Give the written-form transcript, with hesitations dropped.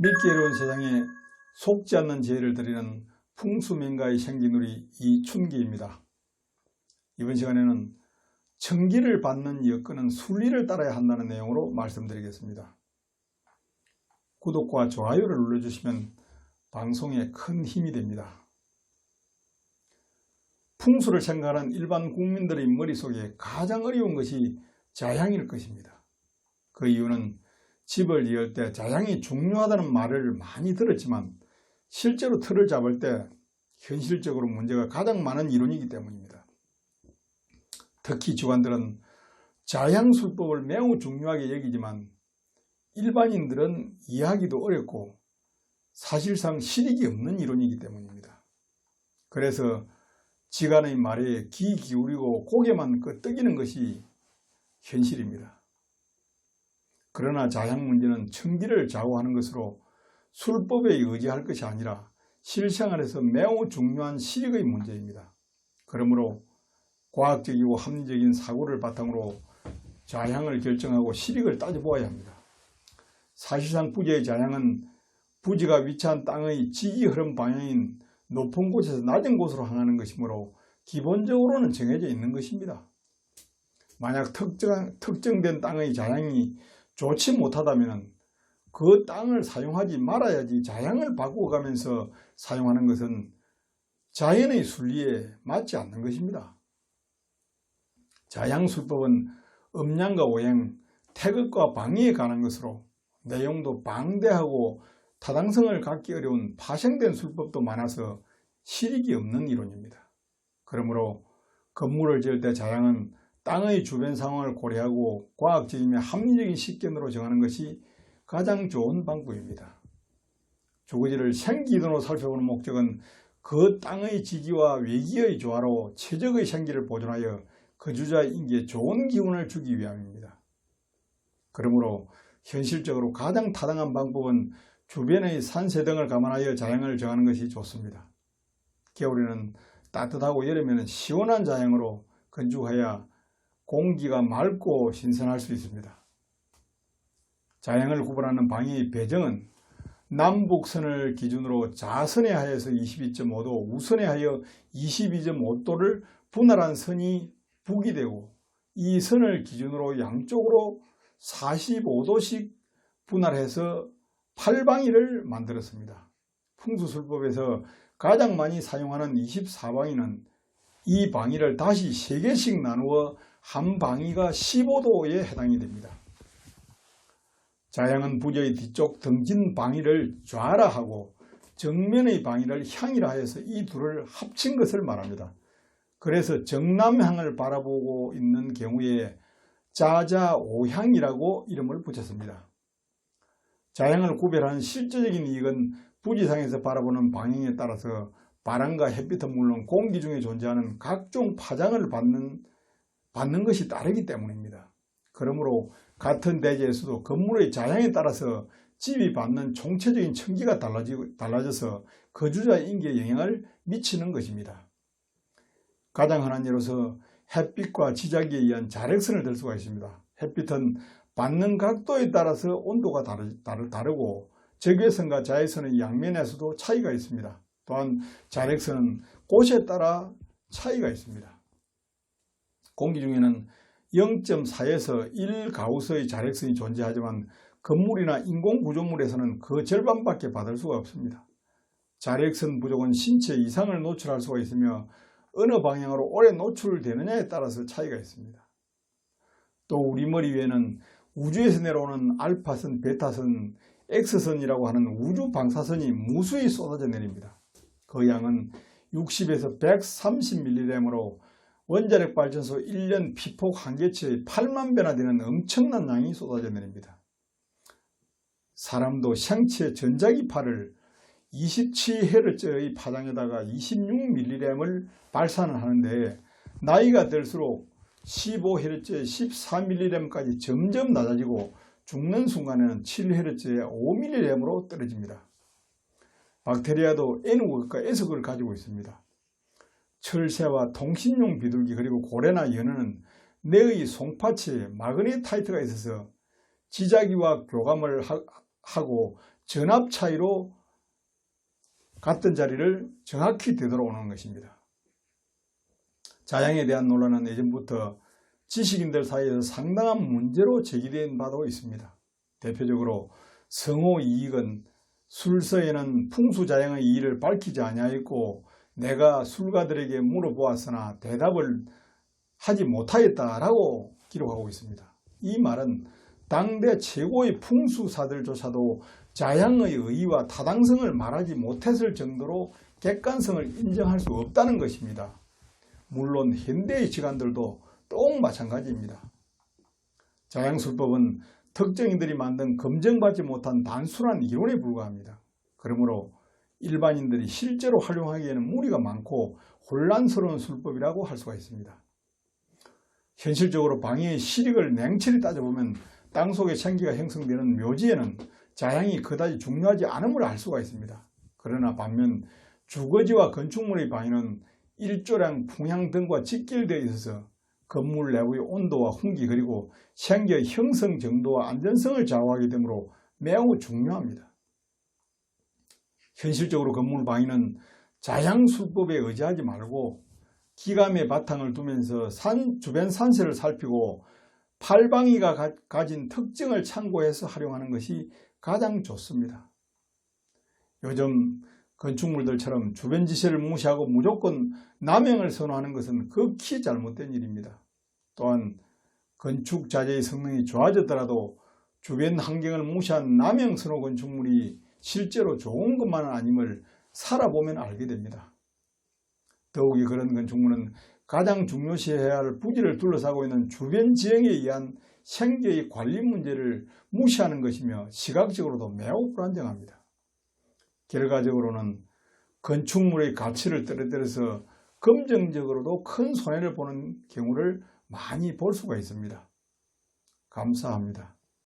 믿기 어려운 세상에 속지 않는 재해를 드리는 풍수맹가의 생기누리 이춘기입니다. 이번 시간에는 청기를 받는 여건은 순리를 따라야 한다는 내용으로 말씀드리겠습니다. 구독과 좋아요를 눌러주시면 방송에 큰 힘이 됩니다. 풍수를 생각하는 일반 국민들의 머릿속에 가장 어려운 것이 자양일 것입니다. 그 이유는 집을 지을 때 자양이 중요하다는 말을 많이 들었지만 실제로 틀을 잡을 때 현실적으로 문제가 가장 많은 이론이기 때문입니다. 특히 주관들은 자양술법을 매우 중요하게 여기지만 일반인들은 이해하기도 어렵고 사실상 실익이 없는 이론이기 때문입니다. 그래서 지간의 말에 귀 기울이고 고개만 끄덕이는 것이 현실입니다. 그러나 자양 문제는 청기를 좌우하는 것으로 술법에 의지할 것이 아니라 실생활에서 매우 중요한 실익의 문제입니다. 그러므로 과학적이고 합리적인 사고를 바탕으로 자양을 결정하고 실익을 따져보아야 합니다. 사실상 부지의 자양은 부지가 위치한 땅의 지기 흐름 방향인 높은 곳에서 낮은 곳으로 향하는 것이므로 기본적으로는 정해져 있는 것입니다. 만약 특정된 땅의 자양이 좋지 못하다면 그 땅을 사용하지 말아야지 자양을 바꾸어가면서 사용하는 것은 자연의 순리에 맞지 않는 것입니다. 자양술법은 음양과 오행, 태극과 방위에 관한 것으로 내용도 방대하고 타당성을 갖기 어려운 파생된 술법도 많아서 실익이 없는 이론입니다. 그러므로 건물을 지을 때 자양은 땅의 주변 상황을 고려하고 과학적이며 합리적인 식견으로 정하는 것이 가장 좋은 방법입니다. 주거지를 생기이론으로 살펴보는 목적은 그 땅의 지기와 외기의 조화로 최적의 생기를 보존하여 거주자 인기에 좋은 기운을 주기 위함입니다. 그러므로 현실적으로 가장 타당한 방법은 주변의 산세 등을 감안하여 자양을 정하는 것이 좋습니다. 겨울에는 따뜻하고 여름에는 시원한 자양으로 건축해야 공기가 맑고 신선할 수 있습니다. 자양을 구분하는 방위의 배정은 남북선을 기준으로 자선에 하여서 22.5도, 우선에 하여 22.5도를 분할한 선이 북이 되고 이 선을 기준으로 양쪽으로 45도씩 분할해서 8방위를 만들었습니다. 풍수술법에서 가장 많이 사용하는 24방위는 이 방위를 다시 3개씩 나누어 한 방위가 15도에 해당이 됩니다. 자양은 부지의 뒤쪽 등진 방위를 좌라 하고 정면의 방위를 향이라 하여서 이 둘을 합친 것을 말합니다. 그래서 정남향을 바라보고 있는 경우에 자자오향이라고 이름을 붙였습니다. 자양을 구별하는 실제적인 이익은 부지상에서 바라보는 방향에 따라서 바람과 햇빛은 물론 공기 중에 존재하는 각종 파장을 받는 것이 다르기 때문입니다. 그러므로 같은 대지에서도 건물의 자양에 따라서 집이 받는 총체적인 청기가 달라져서 거주자 인기에 영향을 미치는 것입니다. 가장 흔한 예로서 햇빛과 지자기에 의한 자력선을 들 수가 있습니다. 햇빛은 받는 각도에 따라서 온도가 다르고 적외선과 자외선의 양면에서도 차이가 있습니다. 또한 자력선은 곳에 따라 차이가 있습니다. 공기 중에는 0.4에서 1가우스의 자력선이 존재하지만 건물이나 인공구조물에서는 그 절반밖에 받을 수가 없습니다. 자력선 부족은 신체 이상을 노출할 수가 있으며 어느 방향으로 오래 노출되느냐에 따라서 차이가 있습니다. 또 우리 머리 위에는 우주에서 내려오는 알파선, 베타선, X선이라고 하는 우주 방사선이 무수히 쏟아져 내립니다. 그 양은 60에서 130mg으로 원자력 발전소 1년 피폭 한 개체의 8만 배나 되는 엄청난 양이 쏟아져 내립니다. 사람도 생체 전자기파를 27Hz의 파장에다가 26mg을 발산을 하는데 나이가 들수록 15Hz에 14mg까지 점점 낮아지고 죽는 순간에는 7Hz에 5mg으로 떨어집니다. 박테리아도 N극과 S극을 가지고 있습니다. 철새와 통신용 비둘기 그리고 고래나 연어는 뇌의 송파체에 마그네타이트가 있어서 지자기와 교감을 하고 전압 차이로 같은 자리를 정확히 되돌아오는 것입니다. 자양에 대한 논란은 예전부터 지식인들 사이에서 상당한 문제로 제기된 바도 있습니다. 대표적으로 성호 이익은 술서에는 풍수자양의 이의를 밝히지 아니하였고 내가 술가들에게 물어보았으나 대답을 하지 못하였다라고 기록하고 있습니다. 이 말은 당대 최고의 풍수사들조차도 자양의 의의와 타당성을 말하지 못했을 정도로 객관성을 인정할 수 없다는 것입니다. 물론 현대의 지관들도 또 마찬가지입니다. 자양술법은 특정인들이 만든 검증받지 못한 단순한 이론에 불과합니다. 그러므로 일반인들이 실제로 활용하기에는 무리가 많고 혼란스러운 술법이라고 할 수가 있습니다. 현실적으로 방해의 시력을 냉철히 따져보면 땅속에 생기가 형성되는 묘지에는 자양이 그다지 중요하지 않음을 알 수가 있습니다. 그러나 반면 주거지와 건축물의 방해는 일조량 풍향 등과 직결되어 있어서 건물 내부의 온도와 훈기 그리고 생기의 형성 정도와 안전성을 좌우하게 되므로 매우 중요합니다. 현실적으로 건물 방해는 자양술법에 의지하지 말고 기감의 바탕을 두면서 주변 산세를 살피고 팔방이가 가진 특징을 참고해서 활용하는 것이 가장 좋습니다. 요즘 건축물들처럼 주변 지시를 무시하고 무조건 남용을 선호하는 것은 극히 잘못된 일입니다. 또한 건축 자재의 성능이 좋아졌더라도 주변 환경을 무시한 남용 선호 건축물이 실제로 좋은 것만은 아님을 살아보면 알게 됩니다. 더욱이 그런 건축물은 가장 중요시해야 할 부지를 둘러싸고 있는 주변 지형에 의한 생계의 관리 문제를 무시하는 것이며 시각적으로도 매우 불안정합니다. 결과적으로는 건축물의 가치를 떨어뜨려서 금전적으로도 큰 손해를 보는 경우를 많이 볼 수가 있습니다. 감사합니다.